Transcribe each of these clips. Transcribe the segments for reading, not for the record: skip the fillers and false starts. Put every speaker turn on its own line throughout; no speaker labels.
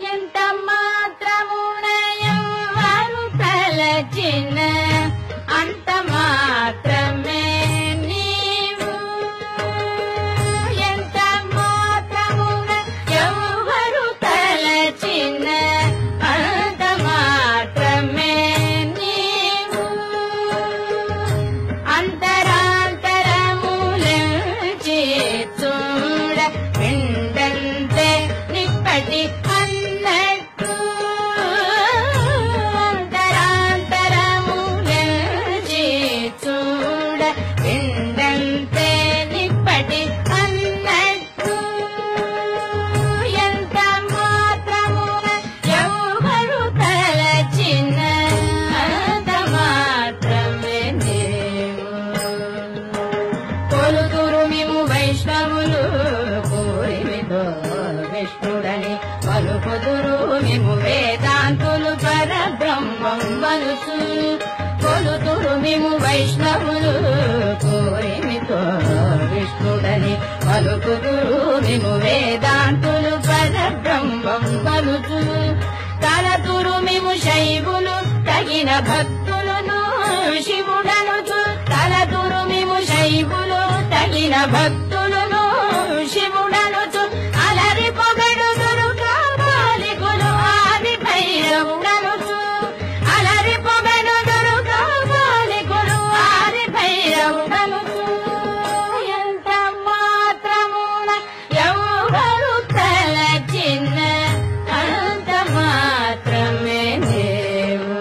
ఎంత మాత్రమున ఎవ్వరు తలచిన అంత మాత్రమే నీవు. ఎంత మాత్రమున ఎవ్వరు తలచిన అంత మాత్రమే నీవు. అంతరాంతరములంచి చూడ పిండంతే నిప్పటి అన్నట్టు. అంతరాంతరములంచి చూడ పిండంతే నిప్పటి అన్నట్టు. ఎంత మాత్రమున ఎవ్వరు తలచిన అంత మాత్రమే నీవు. కొలుతురు మిము వైష్ణవులు కోరిమితో విష్ణుడని పలుకుదురు మిము వేదాంతులు పరబ్రహ్మం వలుచు. కొలుతురు మిము వైష్ణవులు కోరిమితో విష్ణుడని పలుకుదురు మిము వేదాంతులు పరబ్రహ్మం వలుచు. తలతురు మిము శైవులు తగిన భక్తులను శివుడనుచు. తలతురు మిము శైవులు తగిన భక్తులను శివుడనుచు. అలరి పొగడుదురు కాపాలికులు ఆది భైరవుడనుచు. అలరి పొగడుదురు కాపాలికులు ఆది భైరవుడనుచు. ఎంత మాత్రమున ఎవ్వరు తలచిన అంత మాత్రమే నీవు.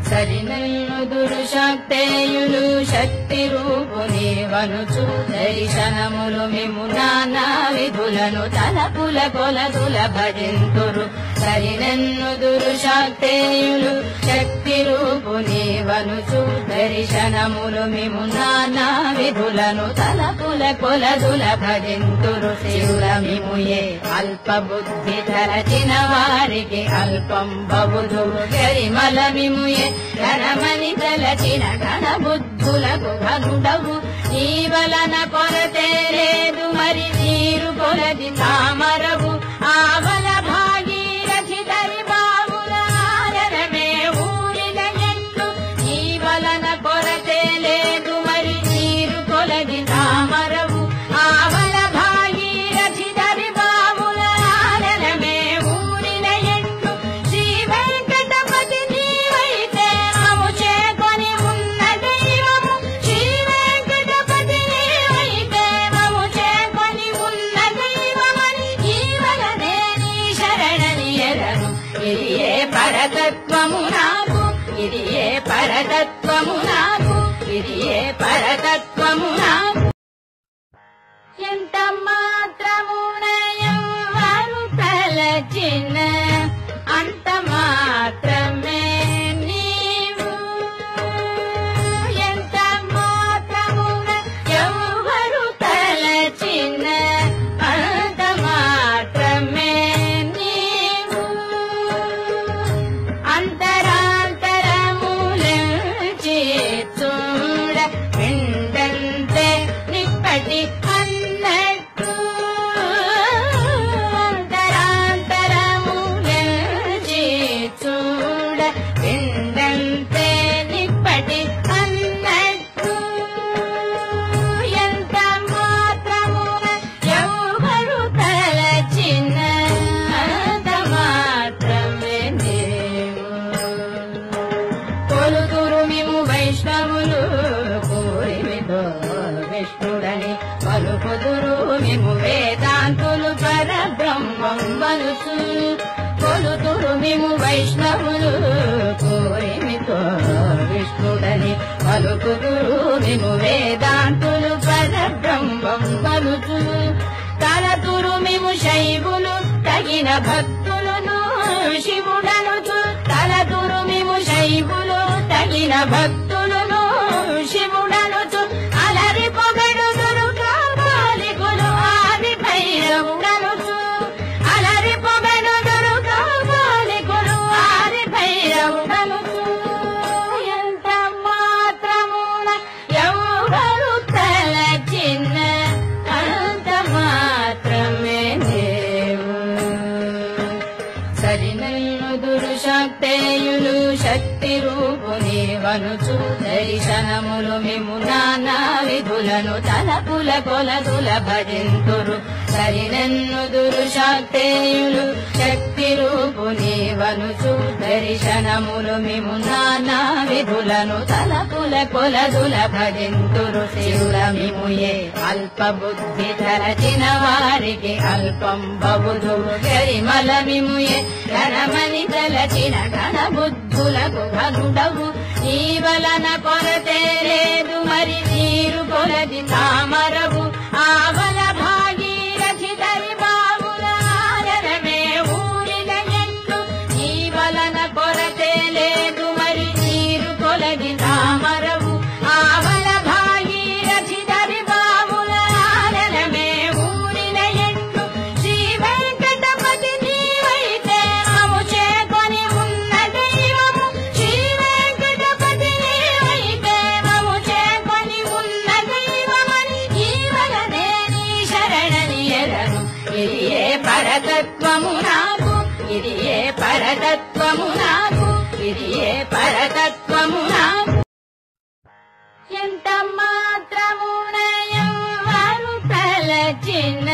సరినల్లుదురు శక్తేయులు శక్తి రూపుని వనుచు. దర్శనములు మిము నానా విధులను తలపుల కొలదుల భజింతురు. సరినన్నుదురు శక్తేయులు శక్తి రూపుని వనుచు. దర్శనములు మిము నానా విధులను తలపుల కొలదుల భజింతురు. శివుల మిముయే అల్ప బుద్ధి తలచిన వారికి అల్పం బవుదు. గరిమల మిముయే గణమని తలచిన గణబుద్ధులకు ఘనుడవు. నీ వలన కొరతే లేదు మరి నీరు కొలది తామరవు. ఆవల భాగీరథి దరి బావుల ఆరమే ఊరిన ఎట్లు. నీ వలన కొరతే లేదు మరి నీరు కొలది తామరవు. ఆవల భాగీరథి దరి బావుల ఆరమే ఊరిన ఎట్లు. శ్రీ వెంకటపతి నీవైతే మము చేకొని ఉన్న దైవము. శ్రీ వెంకటపతి నీవైతే మము చేకొని ఉన్న దైవమని ఈ వలనే నీ శరణని ఎరను. ఇది ఏ పరతత్వము నాకు, ఇది ఏ పరతత్వము నాకు, ఇది ఏ పరతత్వము నాకు. ఎంత మాత్రమున ఎవ్వరు తలచిన అంత మాత్రమే నీవు. ఎంత మాత్రమున ఎవ్వరు తలచిన అంత మాత్రమే నీవు. అంతరాంతరములంచి చూడ పిండంతే నిప్పటి అన్నట్టు. అంతరాంతరములంచి చూడ పిండంతే నిప్పటి అన్నట్టు. ఎంత మాత్రమున ఎవ్వరు తలచిన అంత మాత్రమే నీవు. కొలుతురు మిము వైష్ణవులు కోరిమితో విష్ణుడని పలుకుదురు మిము వేదాంతులు పరబ్రహ్మం వలుచు. కొలుతురు మిము వైష్ణవులు కోరిమితో విష్ణుడని పలుకుదురు మిము వేదాంతులు పరబ్రహ్మం వలుచు. తలతురు మిము శైవులు తగిన భక్తులను శివుడనుచు. తలతురు మిము శైవులు తగిన భక్తులను శివుడనుచు. అలరి పొగడుదురు కాపాలికులు ఆది భైరవుడనుచు. అలరి పొగడుదురు కాపాలికులు ఆది భైరవుడనుచు. ఎంత మాత్రమున ఎవ్వరు తలచిన అంత మాత్రమే నీవు. శాక్తేయులు శక్తి రూపుని వనుచు దర్శనములు మిము నానా విధులను తలపుల కొలదుల భజింతురు సరినెన్నుదురు శాక్తేయులు శక్తి రూపుని వనుచు దర్శనములు మిము నానా విధులను తలపుల కొలదుల భజింతురు శివుల మిముయే అల్ప బుద్ధి తరచిన వారికి అల్పం బబుదు గరిమల మిముయే గణమని తలచిన గణ బుద్ధులకు ఘనుడవు నీ వలన కొరతే లేదు మరి నీరు కొలది తామరవు ఆవల భాగీరథి దరి బావుల ఆలనమే ఊరిన ఎట్లు నీ వలన కొరతే లేదు మరి నీరు కొలది తామరవు ఆవల భాగీరథి దరి బావుల ఆలనమే ఊరిన ఎట్లు శ్రీ వెంకటపతి నీవైతే మము చేకొని ఉన్న దైవము శ్రీ వెంకటపతి నీవైతే మము చేకొని ఉన్న దైవమని ఈ వలనే నీ శరణని ఎరను ఇది ఏ పరతత్వము నాకు ఇది ఏ పరతత్వము నాకు ఇది ఏ పరతత్వము నాకు ఎంత మాత్రమున ఎవ్వరు తలచిన